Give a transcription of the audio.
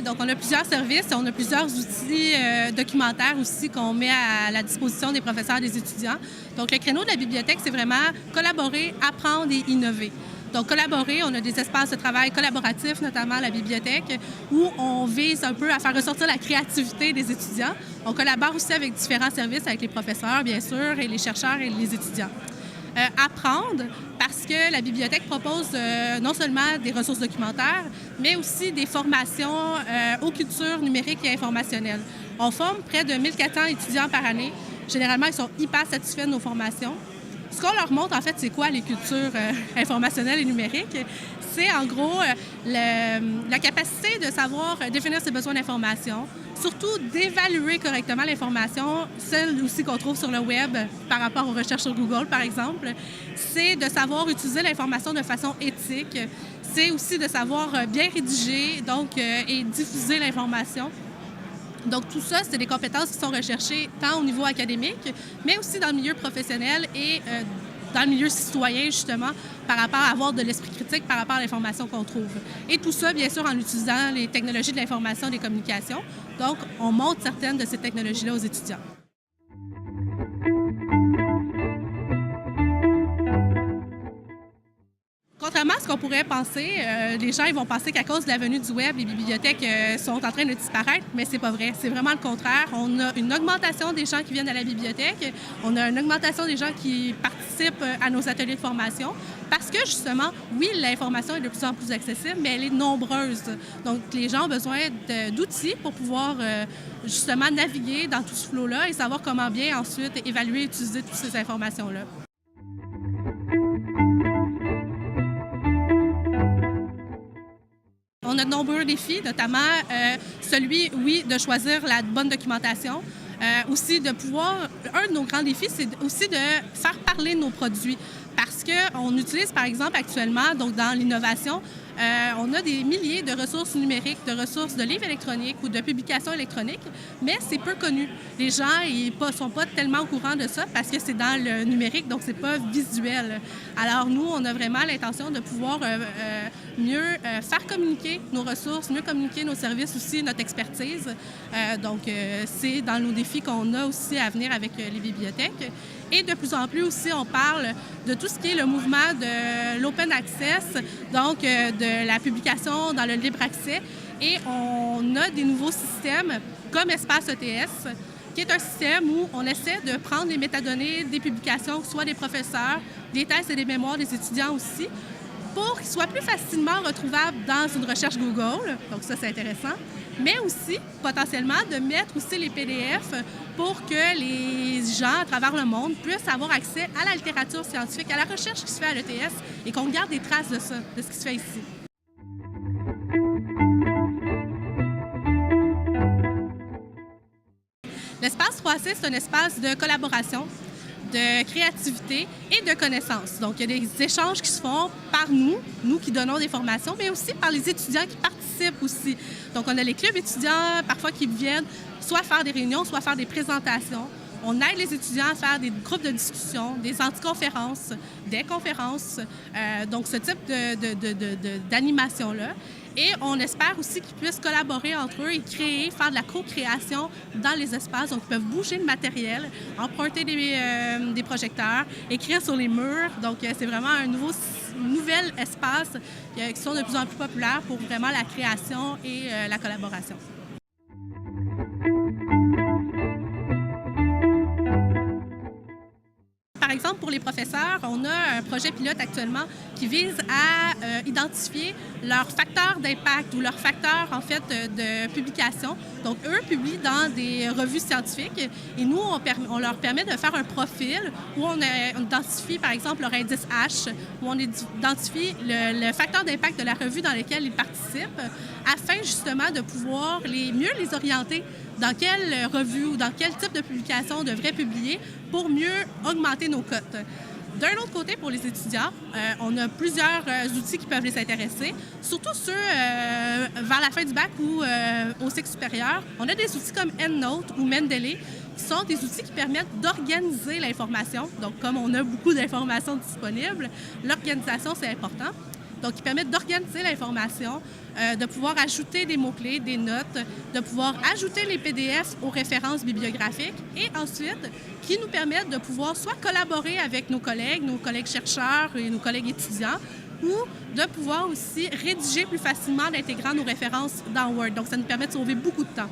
donc on a plusieurs services, on a plusieurs outils documentaires aussi qu'on met à la disposition des professeurs et des étudiants. Donc le créneau de la bibliothèque, c'est vraiment collaborer, apprendre et innover. Donc collaborer, on a des espaces de travail collaboratifs, notamment à la bibliothèque, où on vise un peu à faire ressortir la créativité des étudiants. On collabore aussi avec différents services, avec les professeurs, bien sûr, et les chercheurs et les étudiants. Apprendre, parce que la bibliothèque propose non seulement des ressources documentaires, mais aussi des formations aux cultures numériques et informationnelles. On forme près de 1400 étudiants par année. Généralement, ils sont hyper satisfaits de nos formations. Ce qu'on leur montre, en fait, c'est quoi les cultures informationnelles et numériques? C'est en gros la capacité de savoir définir ses besoins d'information, surtout d'évaluer correctement l'information, celle aussi qu'on trouve sur le web par rapport aux recherches sur Google, par exemple. C'est de savoir utiliser l'information de façon éthique. C'est aussi de savoir bien rédiger et diffuser l'information. Donc, tout ça, c'est des compétences qui sont recherchées tant au niveau académique, mais aussi dans le milieu professionnel et dans le milieu citoyen, justement, par rapport à avoir de l'esprit critique par rapport à l'information qu'on trouve. Et tout ça, bien sûr, en utilisant les technologies de l'information et des communications. Donc, on montre certaines de ces technologies-là aux étudiants. Contrairement à ce qu'on pourrait penser, les gens ils vont penser qu'à cause de la venue du web, les bibliothèques sont en train de disparaître, mais c'est pas vrai. C'est vraiment le contraire. On a une augmentation des gens qui viennent à la bibliothèque. On a une augmentation des gens qui participent à nos ateliers de formation parce que, justement, oui, l'information est de plus en plus accessible, mais elle est nombreuse. Donc, les gens ont besoin d'outils pour pouvoir, justement, naviguer dans tout ce flot-là et savoir comment bien ensuite évaluer et utiliser toutes ces informations-là. On a de nombreux défis, notamment celui, oui, de choisir la bonne documentation. Aussi de pouvoir... Un de nos grands défis, c'est aussi de faire parler nos produits. Parce qu'on utilise, par exemple, actuellement, donc dans l'innovation, on a des milliers de ressources numériques, de ressources de livres électroniques ou de publications électroniques, mais c'est peu connu. Les gens ne sont pas tellement au courant de ça parce que c'est dans le numérique, donc c'est pas visuel. Alors nous, on a vraiment l'intention de pouvoir mieux faire communiquer nos ressources, mieux communiquer nos services aussi, notre expertise. Donc c'est dans nos défis qu'on a aussi à venir avec les bibliothèques. Et de plus en plus aussi, on parle de tout ce qui est le mouvement de l'open access, donc de la publication dans le libre accès. Et on a des nouveaux systèmes comme Espace ETS, qui est un système où on essaie de prendre les métadonnées des publications, soit des professeurs, des thèses et des mémoires des étudiants aussi, pour qu'ils soient plus facilement retrouvables dans une recherche Google. Donc ça, c'est intéressant. Mais aussi, potentiellement, de mettre aussi les PDF pour que les gens à travers le monde puissent avoir accès à la littérature scientifique, à la recherche qui se fait à l'ETS et qu'on garde des traces de ça, de ce qui se fait ici. L'espace 3C, c'est un espace de collaboration, de créativité et de connaissances. Donc, il y a des échanges qui se font par nous qui donnons des formations, mais aussi par les étudiants qui participent aussi. Donc, on a les clubs étudiants, parfois, qui viennent soit faire des réunions, soit faire des présentations. On aide les étudiants à faire des groupes de discussion, des anticonférences, des conférences, donc ce type d'animation-là. Et on espère aussi qu'ils puissent collaborer entre eux et créer, faire de la co-création dans les espaces. Donc, ils peuvent bouger le matériel, emprunter des projecteurs, écrire sur les murs. Donc, c'est vraiment un nouvel espace qui sont de plus en plus populaires pour vraiment la création et la collaboration. Par exemple, pour les professeurs, on a un projet pilote actuellement qui vise à identifier leurs facteurs d'impact ou leurs facteurs, en fait, de publication. Donc, eux publient dans des revues scientifiques et nous, on leur permet de faire un profil où on identifie, par exemple, leur indice H, où on identifie le facteur d'impact de la revue dans laquelle ils participent, afin justement de pouvoir mieux les orienter dans quelle revue ou dans quel type de publication on devrait publier pour mieux augmenter nos cotes. D'un autre côté, pour les étudiants, on a plusieurs outils qui peuvent les intéresser, surtout ceux vers la fin du bac ou au cycle supérieur. On a des outils comme EndNote ou Mendeley, qui sont des outils qui permettent d'organiser l'information. Donc, comme on a beaucoup d'informations disponibles, l'organisation, c'est important. Donc, qui permettent d'organiser l'information, de pouvoir ajouter des mots-clés, des notes, de pouvoir ajouter les PDF aux références bibliographiques et ensuite qui nous permettent de pouvoir soit collaborer avec nos collègues chercheurs et nos collègues étudiants, ou de pouvoir aussi rédiger plus facilement en intégrant nos références dans Word. Donc, ça nous permet de sauver beaucoup de temps.